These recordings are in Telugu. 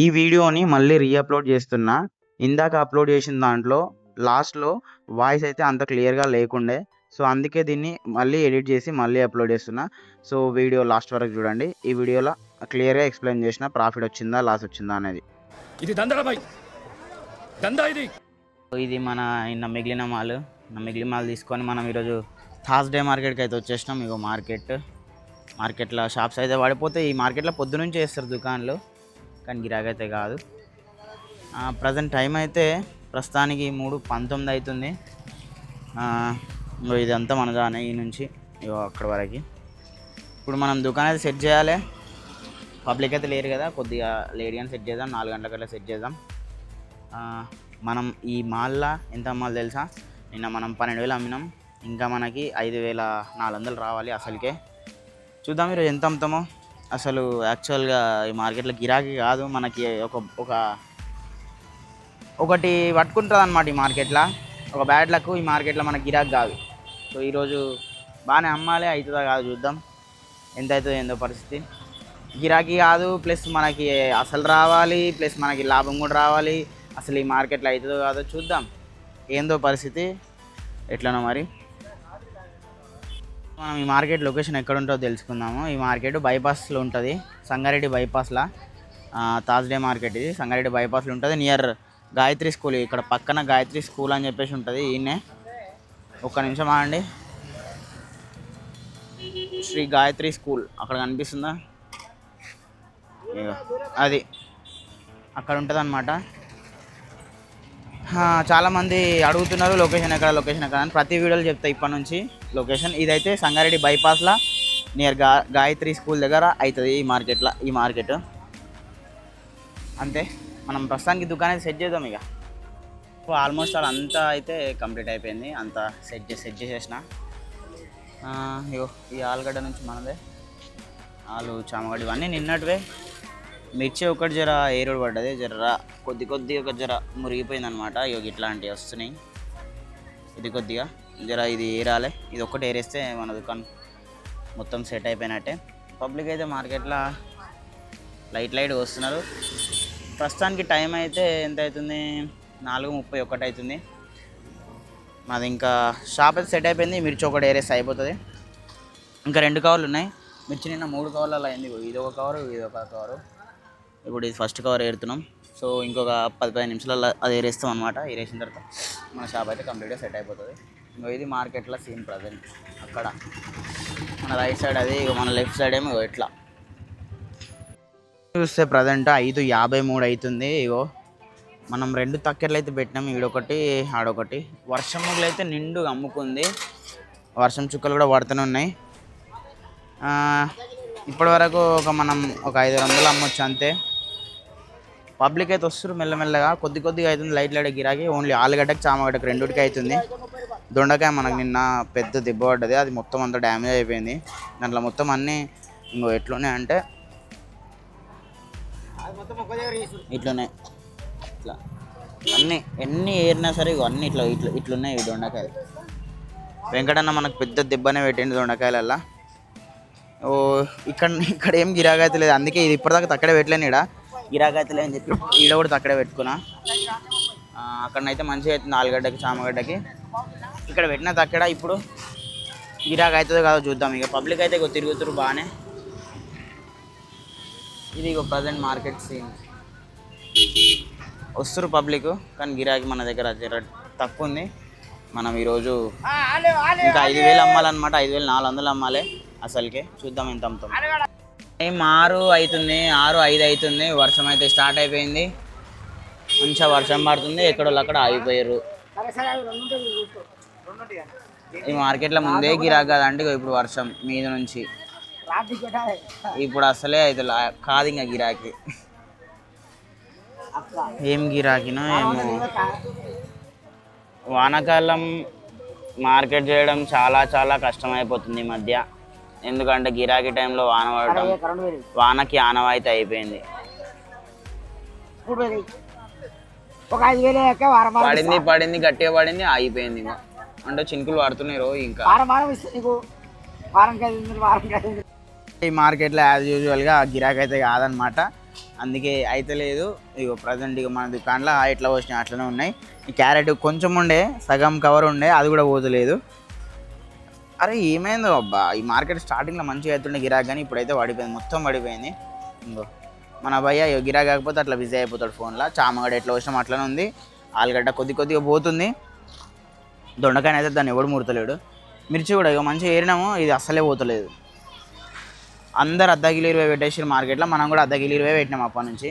ఈ వీడియోని మళ్ళీ రీఅప్లోడ్ చేస్తున్నా. ఇందాక అప్లోడ్ చేసిన దాంట్లో లాస్ట్‌లో వాయిస్ అయితే అంత క్లియర్‌గా లేకుండే. సో, అందుకే దీన్ని మళ్ళీ ఎడిట్ చేసి మళ్ళీ అప్లోడ్ చేస్తున్నా. సో, వీడియో లాస్ట్ వరకు చూడండి. ఈ వీడియోలో క్లియర్‌గా ఎక్స్‌ప్లెయిన్ చేసిన ప్రాఫిట్ వచ్చిందా, లాస్ వచ్చిందా అనేది. ఇది దందా బాయ్, దందా ఇది. ఇది మన మిగిలిన మాల్ తీసుకొని మనం ఈరోజు థర్స్‌డే మార్కెట్‌కి అయితే వచ్చేసినాం. ఇగో మార్కెట్‌లో షాప్స్ అయితే పడిపోతాయి. ఈ మార్కెట్‌లో పొద్దునుంచి వేస్తారు దుకాణాలు, కానీ గిరాకీ అయితే కాదు. ప్రజెంట్ టైం అయితే ప్రస్తుతానికి 3:19 అవుతుంది. ఇదంతా మనదానే ఈ నుంచి ఇగో అక్కడ వరకు. ఇప్పుడు మనం దుకాణం అయితే సెట్ చేయాలి. పబ్లిక్ అయితే లేరు కదా, కొద్దిగా లేట్గానే సెట్ చేద్దాం. 4 గంటలకల్లా సెట్ చేద్దాం. మనం ఈ మాల్లో ఎంత అమ్మాలి తెలుసా? నిన్న మనం 12,000 అమ్మినాం. ఇంకా మనకి 5,400 రావాలి అసలుకే. చూద్దాం ఈరోజు ఎంత అమ్ముతామో. అసలు యాక్చువల్గా ఈ మార్కెట్లో గిరాకీ కాదు మనకి. ఒకటి పట్టుకుంటుంది అన్నమాట ఈ మార్కెట్లో. ఒక బ్యాడ్ లక్ ఈ మార్కెట్లో మనకి గిరాకీ కాదు. సో ఈరోజు బాగానే అమ్మాలి, అవుతుందా కాదు చూద్దాం. ఎంత అవుతుందో ఏందో పరిస్థితి. గిరాకీ కాదు, ప్లస్ మనకి అసలు రావాలి, ప్లస్ మనకి లాభం కూడా రావాలి. అసలు ఈ మార్కెట్లో అవుతుందో కాదో చూద్దాం. ఏందో పరిస్థితి ఎట్లనో మరి. మనం ఈ మార్కెట్ లొకేషన్ ఎక్కడ ఉంటుందో తెలుసుకుందాము. ఈ మార్కెట్ బైపాస్లో ఉంటుంది, సంగారెడ్డి బైపాస్లో. థర్స్‌డే మార్కెట్ ఇది సంగారెడ్డి బైపాస్లో ఉంటుంది, నియర్ గాయత్రి స్కూల్. ఇక్కడ పక్కన గాయత్రి స్కూల్ అని చెప్పేసి ఉంటుంది. ఈయనే ఒక్క నిమిషం ఆగండి. శ్రీ గాయత్రి స్కూల్ అక్కడ కనిపిస్తుందా? అది అక్కడ ఉంటుంది అన్నమాట. చాలామంది అడుగుతున్నారు లొకేషన్ ఎక్కడ అని. ప్రతి వీడియోలో చెప్తా ఇప్పటి నుంచి లొకేషన్. ఇదైతే సంగారెడ్డి బైపాస్లో నియర్ గాయత్రి స్కూల్ దగ్గర అవుతుంది ఈ మార్కెట్ అంతే. మనం ప్రస్తుతానికి దుకాణం సెట్ చేద్దాం. ఇక ఆల్మోస్ట్ అంతా అయితే కంప్లీట్ అయిపోయింది. అంతా సెట్ చేసేసిన. ఇగో ఈ ఆలుగడ్డ నుంచి మనదే, ఆలు చామగడ్డ ఇవన్నీ నిన్నటివే. మిర్చి ఒకటి జర ఏరుడు పడ్డది, కొద్ది ఒక జర మురిగిపోయింది అనమాట. ఇక ఇట్లాంటివి వస్తున్నాయి. కొద్దిగా జర ఇది ఏరాలి. ఇది ఒక్కటి ఏరేస్తే మన దుకాణం మొత్తం సెట్ అయిపోయినట్టే. పబ్లిక్ అయితే మార్కెట్లో లైట్ వస్తున్నారు. ప్రస్తుతానికి టైం అయితే ఎంత అవుతుంది? 4:31 అవుతుంది. మాది ఇంకా షాప్ అయితే సెట్ అయిపోయింది. మిర్చి ఒకటి ఏరేస్తే అయిపోతుంది. ఇంకా 2 కవర్లు ఉన్నాయి. మిర్చి నిన్న 3 కవర్లలో అయింది. ఇది ఒక కవరు. ఇప్పుడు ఇది ఫస్ట్ కవర్ ఏరుతున్నాం. సో ఇంకొక 10-15 నిమిషాలలో అది ఏరేస్తాం అనమాట. ఏరేసిన తర్వాత మన షాప్ అయితే కంప్లీట్గా సెట్ అయిపోతుంది. ఇది మార్కెట్లో సీన్ ప్రజెంట్. అక్కడ మన రైట్ సైడ్ అది, మన లెఫ్ట్ సైడ్ ఏమో ఇట్లా చూస్తే ప్రజెంట్ 5:53 అవుతుంది. ఇగో మనం 2 తక్కెట్లు అయితే పెట్టినాం, ఈడొకటి ఆడొకటి. వర్షం ముగ్గులు అయితే నిండుగా అమ్ముకుంది. వర్షం చుక్కలు కూడా పడుతూనే ఉన్నాయి. ఇప్పటి వరకు మనం ఒక 500 అమ్మొచ్చు అంతే. పబ్లిక్ అయితే వస్తారు మెల్లమెల్లగా, కొద్దిగా అవుతుంది. లైట్ గిరాకీ ఓన్లీ ఆలుగడ్డకి చామగడ్డకి రెండుటికి అవుతుంది. దొండకాయ మనకు నిన్న పెద్ద దెబ్బ పడ్డది, అది మొత్తం అంతా డ్యామేజ్ అయిపోయింది. దాంట్లో మొత్తం అన్నీ ఇంకో ఎట్లున్నాయి అంటే ఇట్లున్నాయి. ఇట్లా ఎన్ని ఏరినా సరే ఇగో అన్నీ ఇట్లున్నాయి ఈ దొండకాయలు. వెంకటన్న మనకు పెద్ద దెబ్బనే పెట్టింది దొండకాయలల్లా. ఇక్కడ ఏం గిరాకీ అయితే లేదు, అందుకే ఇది ఇప్పటిదాకా తక్కడే పెట్టలేను. గిరాకీ అయితే లేదని చెప్పి ఈడ కూడా తక్కడే పెట్టుకున్నా. అక్కడనైతే మంచిగా అవుతుంది ఆలుగడ్డకి చామగడ్డకి. ఇక్కడ పెట్టిన తక్కడ ఇప్పుడు గిరాకీ అవుతుందో కాదో చూద్దాం. ఇక పబ్లిక్ అయితే తిరుగుతురు బాగానే. ఇది ఇక ప్రజెంట్ మార్కెట్ సీన్. వస్తారు పబ్లిక్, కానీ గిరాకీ మన దగ్గర తక్కువ ఉంది. మనం ఈరోజు ఇంకా 5,000 అమ్మాలన్నమాట. 5,400 అమ్మాలి అసలుకే. చూద్దాం ఎంత అమ్ముతాం. టైం 6:05 అవుతుంది. వర్షం అయితే స్టార్ట్ అయిపోయింది. మంచిగా వర్షం పడుతుంది. ఎక్కడోళ్ళు ఆగిపోయారు. ఈ మార్కెట్లో ముందే గిరాకీ కాదంటే ఇప్పుడు వర్షం మీద నుంచి ఇప్పుడు అసలే అయితే కాదు ఇంకా గిరాకీ. ఏం గిరాకీనో ఏమో. వానాకాలం మార్కెట్ చేయడం చాలా కష్టమైపోతుంది ఈ మధ్య. ఎందుకంటే గిరాకీ టైంలో వాన పడటం, వానకి ఆనవాయితీ అయిపోయింది. పడింది గట్టిగా పడింది, ఆగిపోయింది. అంటే చినుకులు పడుతున్నాయి రోజు. ఇంకా ఈ మార్కెట్లో యాజ్ యూజువల్గా గిరాకీ అయితే కాదనమాట. అందుకే అయితే లేదు. ఇగో ప్రజెంట్ ఇక మన దుకాణంలో ఎట్లా వచ్చినాయి అట్లనే ఉన్నాయి. ఈ క్యారెట్ కొంచెం ఉండే, సగం కవర్ ఉండే, అది కూడా పోతలేదు. అరే ఏమైందో అబ్బా, ఈ మార్కెట్ స్టార్టింగ్లో మంచిగా అవుతుండే గిరాక్, కానీ ఇప్పుడైతే పడిపోయింది, మొత్తం పడిపోయింది. ఇంకో మన భయ్య గిరాక్ కాకపోతే అట్లా బిజీ అయిపోతాడు ఫోన్లో. చామగడ్డ ఎట్లా వచ్చినాం అట్లనే ఉంది. ఆలుగడ్డ కొద్దిగా పోతుంది. దొండకాయ అయితే దాన్ని ఎవడు ముడతలేడు. మిర్చి కూడా ఇక మంచిగా ఏరినాము, ఇది అస్సలే పోతలేదు. అందరు అర్ధ కిలో 20 పెట్టేసారు మార్కెట్లో, మనం కూడా అర్ధ కిలో 20 పెట్టినాం అప్పటి నుంచి.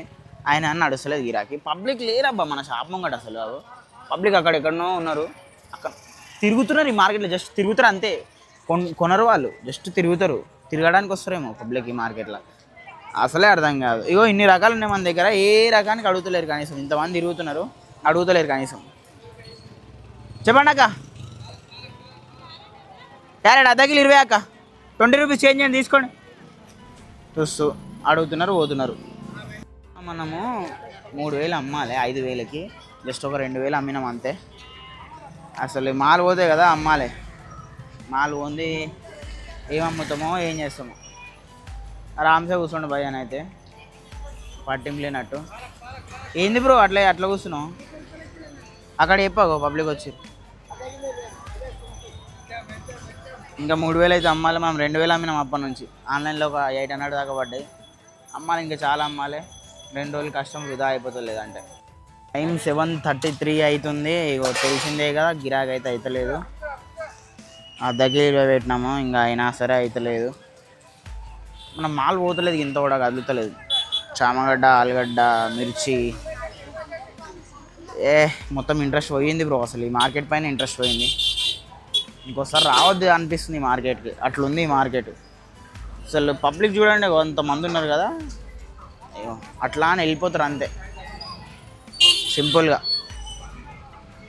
ఆయన నడుస్తలేదు గిరాకీ. పబ్లిక్ లేరబ్బా మన షాప్ ముంగట అసలు. పబ్లిక్ అక్కడెక్కడనో ఉన్నారు, అక్కడ తిరుగుతున్నారు ఈ మార్కెట్లో, జస్ట్ తిరుగుతారు అంతే. కొనరు వాళ్ళు, జస్ట్ తిరుగుతారు. తిరగడానికి వస్తారేమో పబ్లిక్ ఈ మార్కెట్లో, అసలే అర్థం కాదు. ఇగో ఇన్ని రకాలు ఉన్నాయి మన దగ్గర, ఏ రకానికి అడుగుతలేరు కనీసం. ఇంతమంది తిరుగుతున్నారు, అడుగుతలేరు కనీసం. చెప్పండి అక్క, క్యారెట్ అర్ధ కిలో 20 అక్క, 20 రూపీస్ చేంజ్ చేయండి తీసుకోండి. చూస్తూ అడుగుతున్నారు, పోతున్నారు. మనము 3000 అమ్మాలి, 5000కి జస్ట్ ఒక 2000 అమ్మినాం అంతే. అసలు మాల్ పోతే కదా అమ్మాలి. మాల్ పోంది ఏం అమ్ముతామో ఏం చేస్తామో. ఆరామ్సే కూర్చోండి భయ్ అని అయితే పట్టింపు లేనట్టు. ఏంది బ్రో అట్లా కూర్చున్నావు? అక్కడ చెప్పావు పబ్లిక్ వచ్చి. ఇంకా 3000 అయితే అమ్మాలి. మనం 2000 అమ్మినాం అప్పటి నుంచి. ఆన్లైన్లో ఒక 800 దాకా పడ్డాయి. అమ్మాలి, ఇంకా చాలా అమ్మాలి. 2 రోజులు కష్టం వృధా అయిపోతుంది. లేదంటే టైం 7:33 అవుతుంది. ఇగో తెలిసిందే కదా, గిరాకీ అయితే అవుతలేదు. అర్ధ కిలో పెట్టినాము, ఇంకా అయినా సరే అవుతలేదు. మనం మాల్ పోతలేదు, ఇంత కూడా కదులుతలేదు. చామగడ్డ, ఆలుగడ్డ, మిర్చి, మొత్తం ఇంట్రెస్ట్ పోయింది బ్రో. అసలు ఈ మార్కెట్ పైన ఇంట్రెస్ట్ పోయింది. ఇంకోసారి రావద్దు అనిపిస్తుంది ఈ మార్కెట్కి, అట్లుంది ఈ మార్కెట్. అసలు పబ్లిక్ చూడండి, కొంతమంది ఉన్నారు కదా, అట్లా అని వెళ్ళిపోతారు అంతే, సింపుల్గా.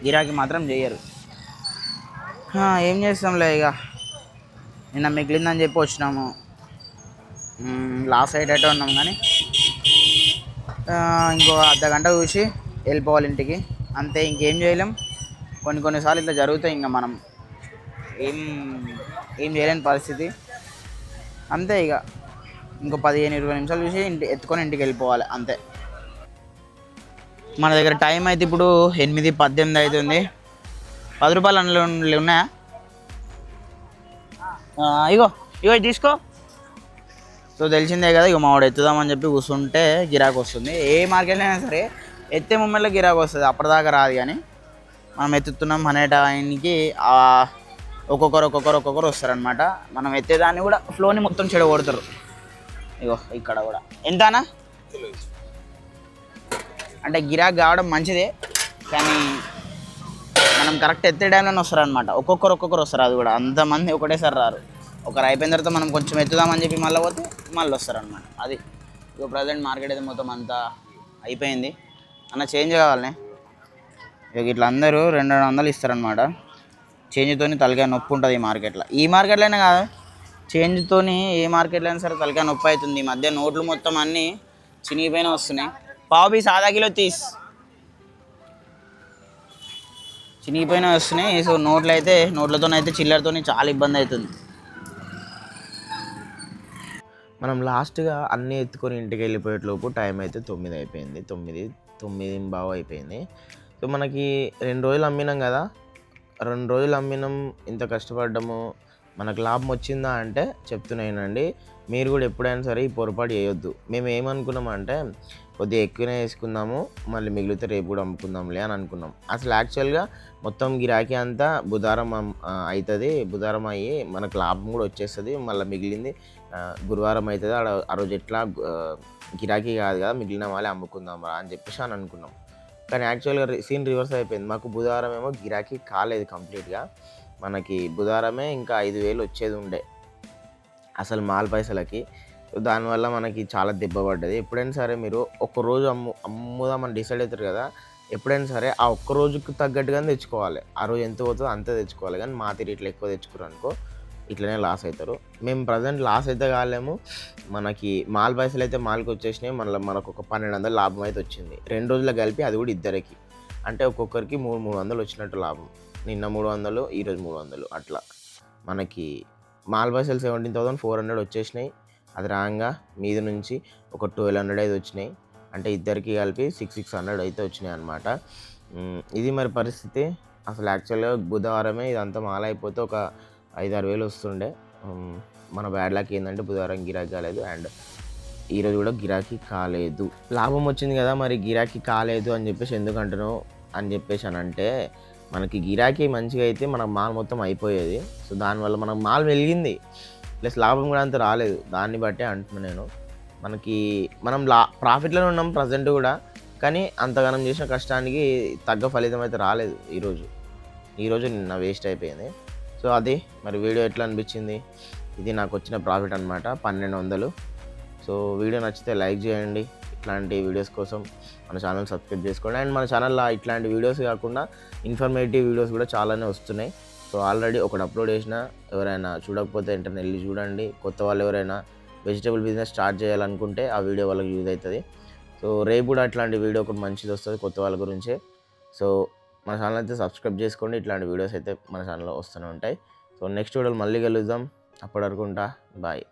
గిరాకీ మాత్రం చేయరు. ఏం చేస్తాంలే, ఇక నిన్న మిగిలిందని చెప్పి వచ్చినాము. లాస్ అయ్యేటట్టు ఉన్నాం, కానీ ఇంకో అర్ధగంట చూసి వెళ్ళిపోవాలి ఇంటికి అంతే. ఇంకేం చేయలేం. కొన్నిసార్లు ఇట్లా జరుగుతాయి, ఇంకా మనం ఏం చేయలేని పరిస్థితి అంతే. ఇక ఇంకో 15-20 నిమిషాలు చూసి ఎత్తుకొని ఇంటికి వెళ్ళిపోవాలి అంతే. మన దగ్గర టైం అయితే ఇప్పుడు 8:18 అవుతుంది. 10 రూపాయలు అందులో ఉన్నాయా? ఇగో తీసుకో. సో తెలిసిందే కదా, ఇక మావాడు ఎత్తుదామని చెప్పి కూర్చుంటే గిరాకీ వస్తుంది. ఏ మార్కెట్లో అయినా సరే ఎత్తే మూమెంట్లో గిరాకీ వస్తుంది, అప్పటిదాకా రాదు. కానీ మనం ఎత్తుతున్నాం అనే టైంకి ఒక్కొక్కరు వస్తారనమాట. మనం ఎత్తేదాన్ని కూడా ఫ్లోని మొత్తం చెడగొడతారు. ఇగో ఇక్కడ కూడా ఎంతనా అంటే గిరాకీ కావడం మంచిదే, కానీ మనం కరెక్ట్ ఎత్తే టైంలోనే వస్తారనమాట. ఒక్కొక్కరు వస్తారు, అది కూడా అంతమంది ఒకటేసారి రారు. ఒకరు అయిపోయిన తర్వాత మనం కొంచెం ఎత్తుదామని చెప్పి మళ్ళీ పోతే మళ్ళీ వస్తారనమాట. అది ఇక ప్రజెంట్ మార్కెట్ అయితే మొత్తం అంతా అయిపోయింది. అన్న చేంజ్ కావాలనే, ఇక ఇట్లా అందరూ 200 ఇస్తారనమాట. చేంజ్తో తలకాయ నొప్పి ఉంటుంది ఈ మార్కెట్లో. ఈ మార్కెట్లోనే కాదు, చేంజ్తో ఏ మార్కెట్లో అయినా సరే తలకాయ నొప్పి అవుతుంది. ఈ మధ్య నోట్లు మొత్తం అన్నీ చినిగిపోయిన వస్తున్నాయి. పావు పీస్ ½ కిలో చినిగిపోయిన వస్తున్నాయి. సో నోట్లతోనైతే చిల్లరతో చాలా ఇబ్బంది అవుతుంది. మనం లాస్ట్గా అన్నీ ఎత్తుకొని ఇంటికి వెళ్ళిపోయేలోపు టైం అయితే 9 అయిపోయింది. 9:09 అయిపోయింది. సో మనకి 2 రోజులు అమ్మినాం కదా, 2 రోజులు అమ్మినాం, ఇంత కష్టపడ్డాము, మనకు లాభం వచ్చిందా అంటే చెప్తున్నానండి, మీరు కూడా ఎప్పుడైనా సరే ఈ పొరపాటు చేయొద్దు. మేము ఏమనుకున్నామంటే కొద్దిగా ఎక్కువనే వేసుకుందాము, మళ్ళీ మిగిలితే రేపు కూడా అమ్ముకుందాంలే అని అనుకున్నాం. అసలు యాక్చువల్గా మొత్తం గిరాకీ అంతా బుధవారం అవుతుంది. బుధవారం అయ్యి మనకు లాభం కూడా వచ్చేస్తుంది. మళ్ళీ మిగిలింది గురువారం అవుతుంది. ఆ రోజు ఎట్లా గిరాకీ కాదు కదా, మిగిలిన వాళ్ళే అమ్ముకుందాం రా అని చెప్పేసి అని అనుకున్నాం. కానీ యాక్చువల్గా సీన్ రివర్స్ అయిపోయింది. మాకు బుధవారం ఏమో గిరాకీ కాలేదు కంప్లీట్గా. మనకి బుధవారమే ఇంకా 5,000 వచ్చేది ఉండే అసలు మాల్ పైసలకి. దానివల్ల మనకి చాలా దెబ్బ పడ్డది. ఎప్పుడైనా సరే మీరు ఒక్కరోజు అమ్ముదామని డిసైడ్ అవుతారు కదా, ఎప్పుడైనా సరే ఆ ఒక్క రోజుకు తగ్గట్టుగానే తెచ్చుకోవాలి. ఆ రోజు ఎంత పోతుందో అంతే తెచ్చుకోవాలి. కానీ మాతిరి ఇట్లా ఎక్కువ తెచ్చుకోరు అనుకో, ఇట్లనే లాస్ అవుతారు. మేము ప్రజెంట్ లాస్ అయితే కాలేము. మనకి మాల్ పైసలు అయితే మాల్కి వచ్చేసినాయి. మనకు ఒక 1,200 లాభం అయితే వచ్చింది 2 రోజులు కలిపి, అది కూడా ఇద్దరికి. అంటే ఒక్కొక్కరికి 300 వచ్చినట్టు లాభం. నిన్న 300, ఈరోజు 300, అట్లా మనకి మాల్ పైసలు 17,400 వచ్చేసినాయి. అది రాగా మీద నుంచి ఒక 1200 అయితే వచ్చినాయి. అంటే ఇద్దరికి కలిపి 600 అయితే వచ్చినాయి అనమాట. ఇది మరి పరిస్థితి. అసలు యాక్చువల్గా బుధవారమే ఇదంతా మాలైపోతే ఒక 5-6 వేలు వస్తుండే. మన బ్యాడ్ లక్ ఏంటంటే బుధవారం గిరాకీ కాలేదు అండ్ ఈరోజు కూడా గిరాకీ కాలేదు. లాభం వచ్చింది కదా, మరి గిరాకీ కాలేదు అని చెప్పేసి ఎందుకు అంటున్నావు అని చెప్పేసి అని అంటే, మనకి గిరాకీ మంచిగా అయితే మన మాల్ మొత్తం అయిపోయేది. సో దానివల్ల మనకు మాల్ వెలిగింది ప్లస్ లాభం కూడా అంత రాలేదు. దాన్ని బట్టే అంటున్నాను నేను. మనం ప్రాఫిట్లోనే ఉన్నాం ప్రజెంట్ కూడా, కానీ అంతగానం చేసిన కష్టానికి తగ్గ ఫలితం అయితే రాలేదు. ఈరోజు నిన్న వేస్ట్ అయిపోయింది. సో అది మరి వీడియో ఎట్లా అనిపించింది, ఇది నాకు వచ్చిన ప్రాఫిట్ అనమాట 1200. సో వీడియో నచ్చితే లైక్ చేయండి. ఇట్లాంటి వీడియోస్ కోసం మన ఛానల్ సబ్స్క్రైబ్ చేసుకోండి. అండ్ మన ఛానల్లో ఇట్లాంటి వీడియోస్ కాకుండా ఇన్ఫర్మేటివ్ వీడియోస్ కూడా చాలానే వస్తున్నాయి. సో ఆల్రెడీ ఒకటి అప్లోడ్ చేసిన, ఎవరైనా చూడకపోతే వెంటనే వెళ్ళి చూడండి. కొత్త వాళ్ళు ఎవరైనా వెజిటేబుల్ బిజినెస్ స్టార్ట్ చేయాలనుకుంటే ఆ వీడియో వాళ్ళకి యూజ్ అవుతుంది. సో రేపు కూడా అట్లాంటి వీడియో ఒకటి మంచిది వస్తుంది కొత్త వాళ్ళ గురించే. సో మన ఛానల్ అయితే సబ్స్క్రైబ్ చేసుకోండి. ఇట్లాంటి వీడియోస్ అయితే మన ఛానల్లో వస్తూనే ఉంటాయి. సో నెక్స్ట్ వీడియోలో మళ్ళీ కలుద్దాం. అప్పటి వరకు ఉంటా. బాయ్.